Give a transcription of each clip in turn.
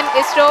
ISRO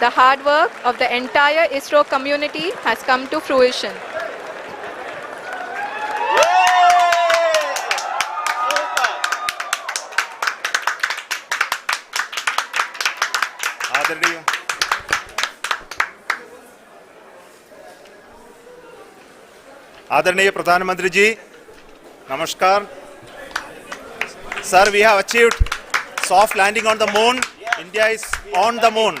The hard work of the entire ISRO community has come to fruition. Adarniya Pradhan Mantri ji, Namaskar. Sir, we have achieved soft landing on the moon. India is on the moon.